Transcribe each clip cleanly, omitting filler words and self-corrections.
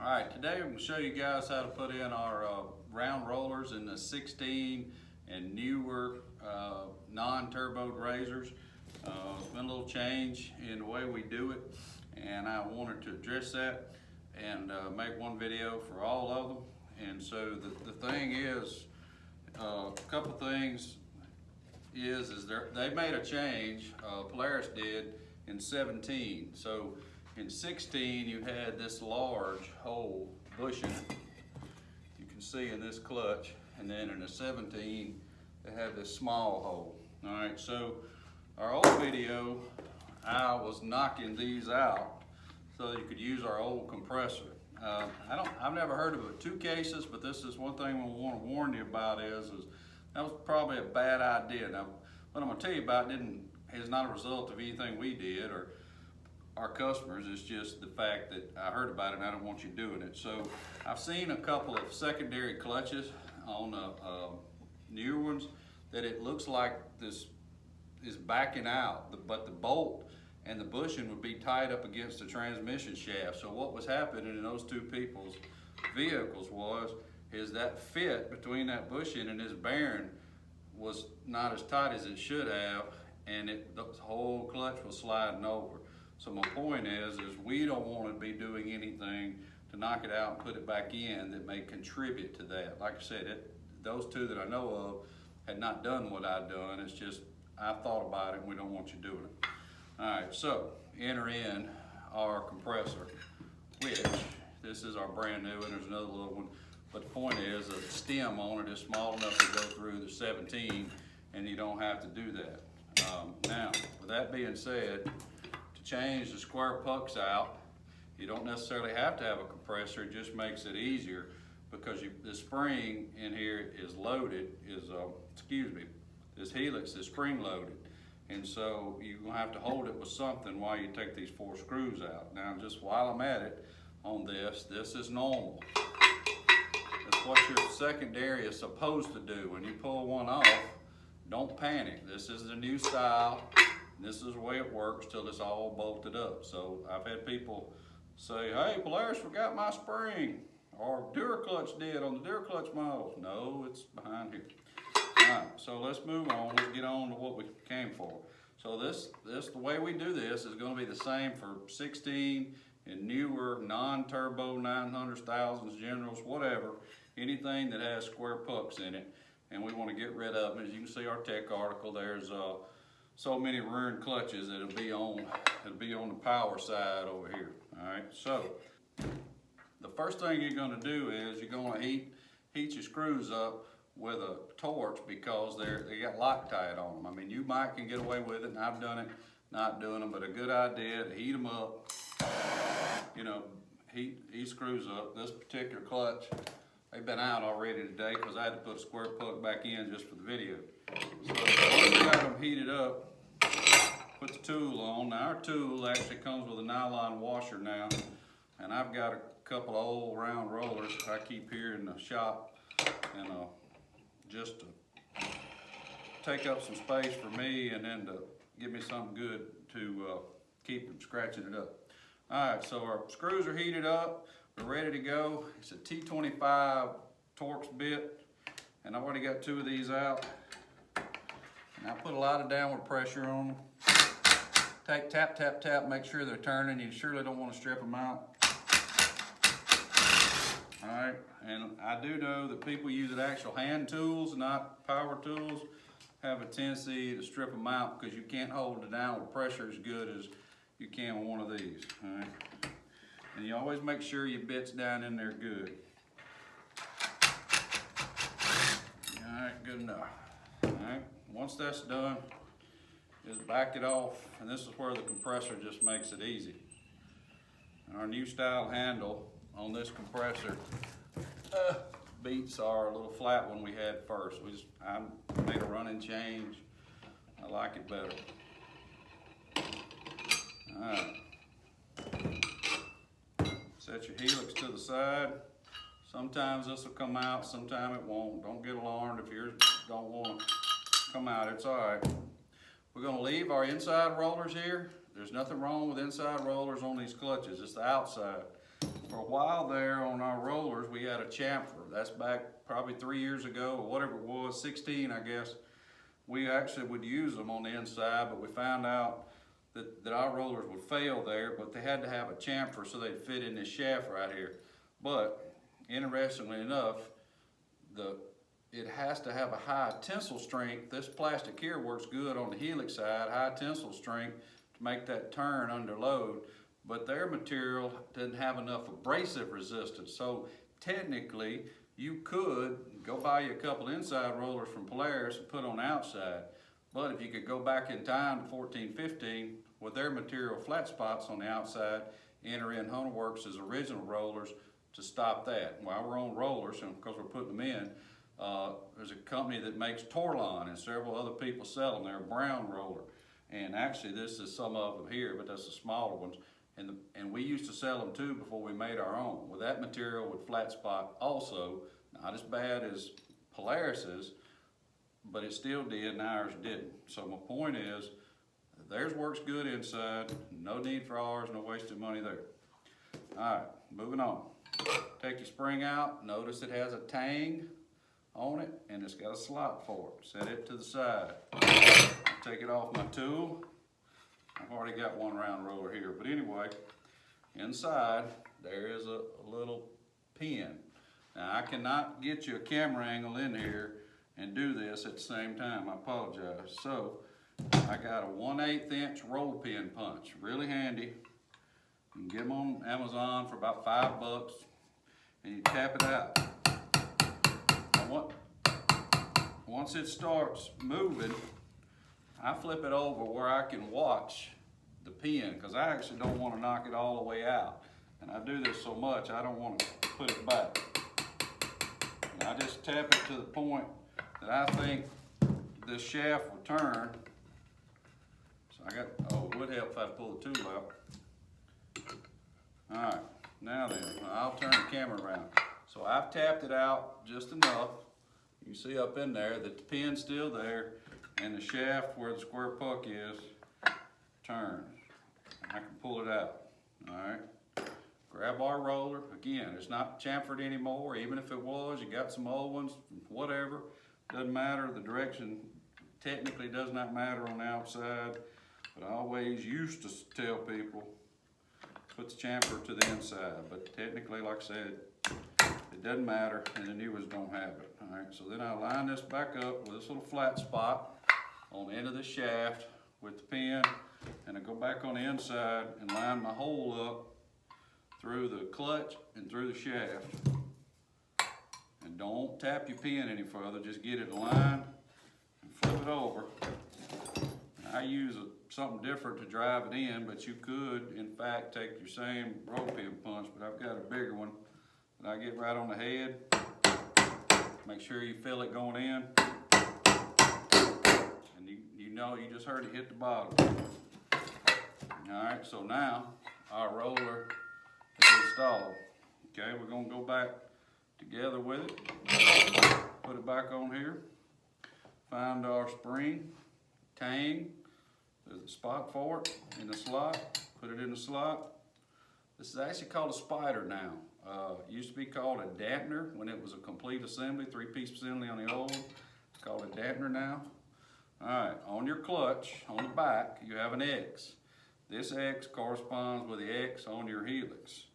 Alright, today I'm going to show you guys how to put in our round rollers in the 16 and newer non-turboed razors. It's been a little change in the way we do it, and I wanted to address that and make one video for all of them. And so the thing is, a couple things is they made a change, Polaris did in 17. So in 16, you had this large hole bushing, you can see in this clutch, and then in the 17, they had this small hole. All right, so our old video, I was knocking these out so that you could use our old compressor. I've never heard of it 2 cases, but this is one thing we want to warn you about is that was probably a bad idea. Now, what I'm going to tell you about is not a result of anything we did or our customers. It's just the fact that I heard about it and I don't want you doing it. So I've seen a couple of secondary clutches on the newer ones that it looks like this is backing out, but the bolt and the bushing would be tied up against the transmission shaft. So what was happening in those 2 people's vehicles is that fit between that bushing and this bearing was not as tight as it should have, and the whole clutch was sliding over. So my point is we don't want to be doing anything to knock it out and put it back in that may contribute to that. Like I said, those 2 that I know of had not done what I'd done. It's just I thought about it and we don't want you doing it. All right, so enter in our compressor, which this is our brand new, and there's another little one. But the point is the stem on it is small enough to go through the 17, and you don't have to do that. Now, with that being said, change the square pucks out, you don't necessarily have to have a compressor. It just makes it easier because the spring in here is loaded, this helix is spring loaded, and so you're gonna have to hold it with something while you take these 4 screws out. Now, just while I'm at it on this is normal. That's what your secondary is supposed to do. When you pull one off, don't panic. This is the new style. This is the way it works till it's all bolted up. So I've had people say, hey, Polaris forgot my spring, or Duraclutch did on the Duraclutch models. No, it's behind here. All right, so let's move on. Let's get on to what we came for. So the way we do this is going to be the same for 16 and newer non-turbo 900s, 1000s, generals, whatever, anything that has square pucks in it, and we want to get rid of them. As you can see our tech article, there's so many ruined clutches that it'll be on the power side over here. All right, so the first thing you're going to do is you're going to heat your screws up with a torch because they got Loctite on them. I mean, you might can get away with it, and I've done it, not doing them, but a good idea to heat them up. You know, heat screws up. This particular clutch, they've been out already today because I had to put a square puck back in just for the video. So once we got them heated up, put the tool on. Now our tool actually comes with a nylon washer now, and I've got a couple of old round rollers I keep here in the shop, and just to take up some space for me, and then to give me something good to keep from scratching it up. All right, so our screws are heated up. We're ready to go. It's a T25 Torx bit, and I've already got 2 of these out. And I put a lot of downward pressure on them. Tap, tap, tap, make sure they're turning. You surely don't want to strip them out. All right, and I do know that people using actual hand tools, not power tools, have a tendency to strip them out because you can't hold the downward pressure as good as you can with one of these. All right, and you always make sure your bit's down in there good. All right, good enough. All right, once that's done, just back it off, and this is where the compressor just makes it easy. And our new style handle on this compressor beats our little flat one we had first. I made a running change. I like it better. All right. Set your helix to the side. Sometimes this will come out, sometimes it won't. Don't get alarmed if yours don't want to come out. It's all right. We're going to leave our inside rollers here. There's nothing wrong with inside rollers on these clutches. It's the outside. for a while there on our rollers, we had a chamfer. That's back probably 3 years ago, or whatever it was, 16, I guess. We actually would use them on the inside, but we found out that our rollers would fail there, but they had to have a chamfer so they'd fit in this shaft right here. But interestingly enough, it has to have a high tensile strength. This plastic here works good on the helix side, high tensile strength to make that turn under load, but their material didn't have enough abrasive resistance. So technically, you could go buy you a couple inside rollers from Polaris and put on the outside. But if you could go back in time to 14, 15, with their material flat spots on the outside, enter in Hunterworks' original rollers to stop that. While we're on rollers, and because we're putting them in, there's a company that makes Torlon, and several other people sell them. They're a brown roller. And actually this is some of them here, but that's the smaller ones. And we used to sell them too before we made our own. With that material with flat spot also, not as bad as Polaris's, but it still did and ours didn't. So my point is, theirs works good inside, no need for ours, no wasted money there. All right, moving on. Take your spring out, notice it has a tang on it and it's got a slot for it. Set it to the side. Take it off my tool. I've already got one round roller here, but anyway, inside there is a little pin. Now I cannot get you a camera angle in here and do this at the same time, I apologize. So I got a 1/8 inch roll pin punch, really handy. You can get them on Amazon for about $5 and you tap it out. Now, once it starts moving, I flip it over where I can watch the pin, because I actually don't want to knock it all the way out. And I do this so much, I don't want to put it back. And I just tap it to the point that I think this shaft will turn. So it would help if I pull the tool out. All right, now then, I'll turn the camera around. So I've tapped it out just enough. You see up in there that the pin's still there, and the shaft where the square puck is turns. I can pull it out. All right. Grab our roller. Again, it's not chamfered anymore. Even if it was, you got some old ones, whatever. Doesn't matter. The direction technically does not matter on the outside. But I always used to tell people, put the chamfer to the inside. But technically, like I said, it doesn't matter, and the new ones don't have it. All right, so then I line this back up with this little flat spot on the end of the shaft with the pin, and I go back on the inside and line my hole up through the clutch and through the shaft. And don't tap your pin any further, just get it aligned and flip it over. I use something different to drive it in, but you could, in fact, take your same roll pin punch, but I've got a bigger one that I get right on the head. Make sure you feel it going in. And you know you just heard it hit the bottom. All right, so now our roller is installed. Okay, we're gonna go back together with it. Put it back on here. Find our spring, tang. There's a spot for it in the slot. Put it in the slot. This is actually called a spider now. It used to be called a dampener when it was a complete assembly, 3-piece assembly on the old. It's called a dampener now. All right, on your clutch, on the back, you have an X. This X corresponds with the X on your helix.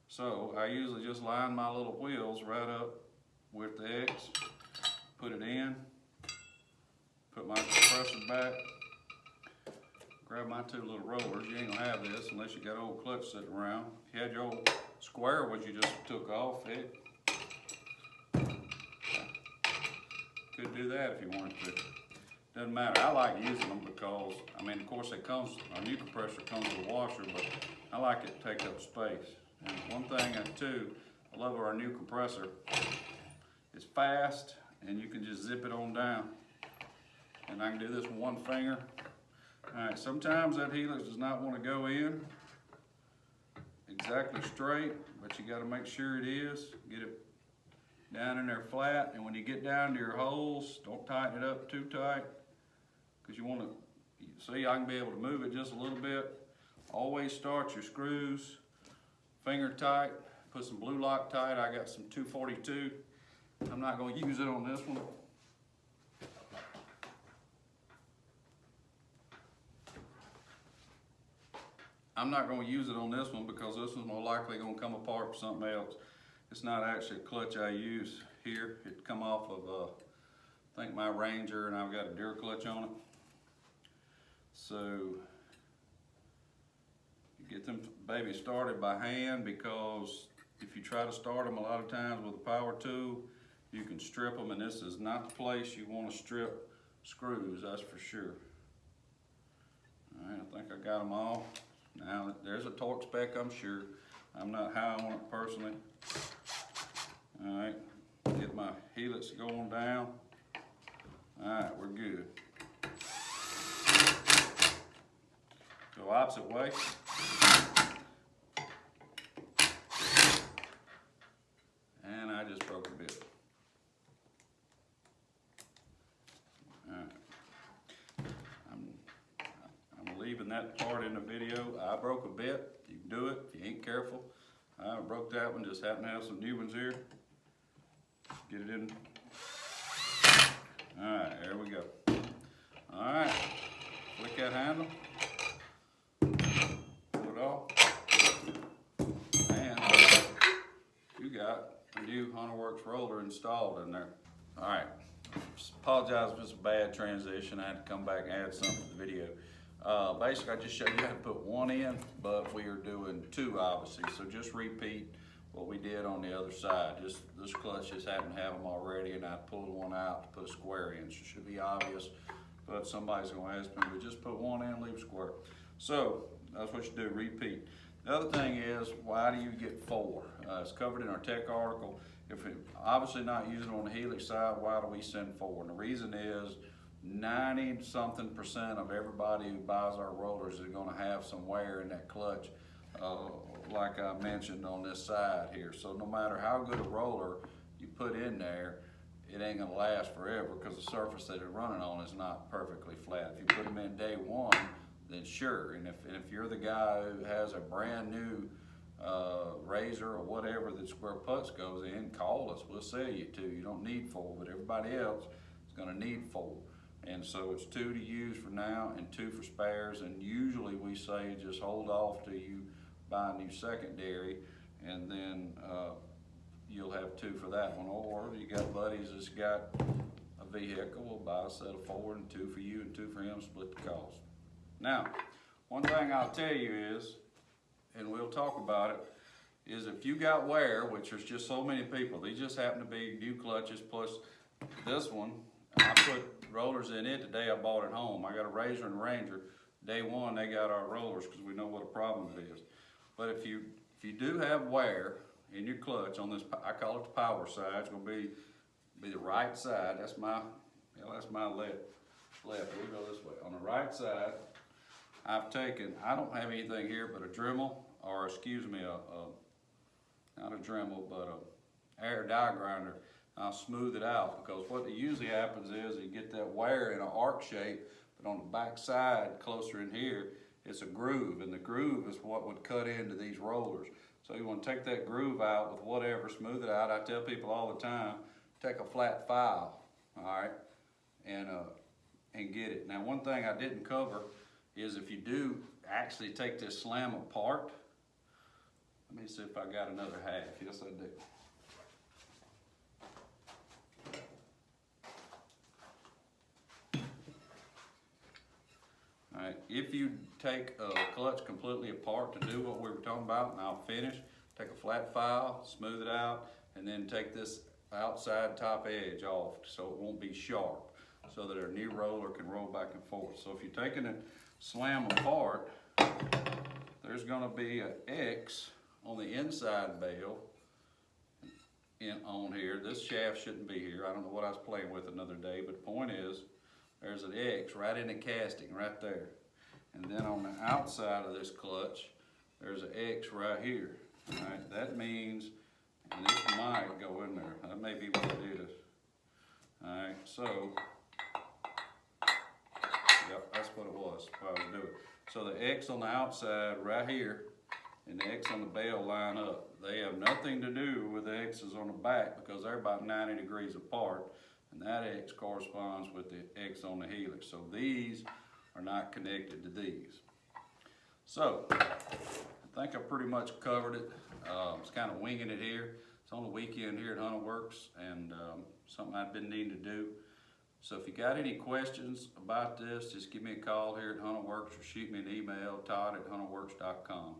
So I usually just line my little wheels right up with the X, put it in, put my compressor back, grab my 2 little rollers. You ain't gonna have this unless you got old clutch sitting around. If you had your old square ones you just took off, it could do that if you wanted to. Doesn't matter. I like using them because, I mean, of course our new compressor comes with a washer, but I like it to take up space. And one thing too, I love our new compressor. It's fast and you can just zip it on down. And I can do this with one finger. All right, sometimes that helix does not want to go in exactly straight, but you got to make sure it is. Get it down in there flat, and when you get down to your holes, don't tighten it up too tight, because you want to see I can be able to move it just a little bit. Always start your screws finger tight put some blue Loctite. I got some 242. I'm not going to use it on this one. I'm not going to use it on this one because this one's more likely going to come apart with something else. It's not actually a clutch I use here. It come off of, I think, my Ranger, and I've got a Deer clutch on it. So you get them babies started by hand, because if you try to start them a lot of times with a power tool, you can strip them, and this is not the place you want to strip screws, that's for sure. All right, I think I got them all. Now, there's a torque spec, I'm sure. I'm not high on it personally. All right, get my helix going down. All right, we're good. Go opposite way. And I just broke a bit. All right. I'm leaving that part in the video. I broke a bit. You can do it if you ain't careful. I broke that one, just happen to have some new ones here. Get it in. All right, there we go. All right, flick that handle. Pull it off. And you got a new Hunterworks roller installed in there. All right, apologize if it's a bad transition. I had to come back and add something to the video. Basically, I just showed you how to put one in, but we are doing two, obviously. So just repeat what we did on the other side. Just this clutch just happened to have them already, and I pulled one out to put a square in. So it should be obvious, but somebody's gonna ask me, we just put one in, leave a square. So that's what you do, repeat. The other thing is, why do you get four? It's covered in our tech article. If it, obviously not using it on the helix side, why do we send four? And the reason is 90-something% of everybody who buys our rollers is gonna have some wear in that clutch, like I mentioned on this side here. So no matter how good a roller you put in there, it ain't gonna last forever, because the surface that it's running on is not perfectly flat. If you put them in day one, then sure. And if you're the guy who has a brand new RZR or whatever that square putts goes in, call us, we'll sell you two. You don't need four, but everybody else is gonna need four. And so it's two to use for now and two for spares. And usually we say just hold off till you buy a new secondary, and then you'll have two for that one. Or you got buddies that's got a vehicle, we'll buy a set of four and two for you and two for him, split the cost. Now, one thing I'll tell you is, and we'll talk about it, is if you got wear, which there's just so many people, these just happen to be new clutches, plus this one, I put rollers in it the day I bought it home. I got a RZR and a Ranger. Day one, they got our rollers because we know what a problem it is. But if you do have wear in your clutch on this, I call it the power side. It's going to be the right side. That's my left. We'll go this way. On the right side, I've taken, I don't have anything here but a Dremel, or excuse me, not a Dremel, but a air die grinder. I'll smooth it out, because what usually happens is you get that wear in an arc shape, but on the back side, closer in here, it's a groove, and the groove is what would cut into these rollers. So you want to take that groove out with whatever, smooth it out. I tell people all the time, take a flat file, all right, and get it. Now, one thing I didn't cover is if you do actually take this slam apart, let me see if I got another half. Yes, I do. All right, if you take a clutch completely apart to do what we were talking about, and I'll finish, take a flat file, smooth it out, and then take this outside top edge off so it won't be sharp, so that our new roller can roll back and forth. So if you're taking it slam apart, there's gonna be an X on the inside bail on here. This shaft shouldn't be here. I don't know what I was playing with another day, but the point is, there's an X right in the casting, right there. And then on the outside of this clutch, there's an X right here. All right, that means, and this might go in there. That may be what it is. All right, so, yep, that's what it was, what I was doing. So the X on the outside right here and the X on the bell line up. They have nothing to do with the X's on the back because they're about 90 degrees apart, and that X corresponds with the X on the helix. So these are not connected to these. So, I think I pretty much covered it. I was kind of winging it here. It's on the weekend here at Hunterworks, and something I've been needing to do. So if you got any questions about this, just give me a call here at Hunterworks or shoot me an email, todd@hunterworks.com.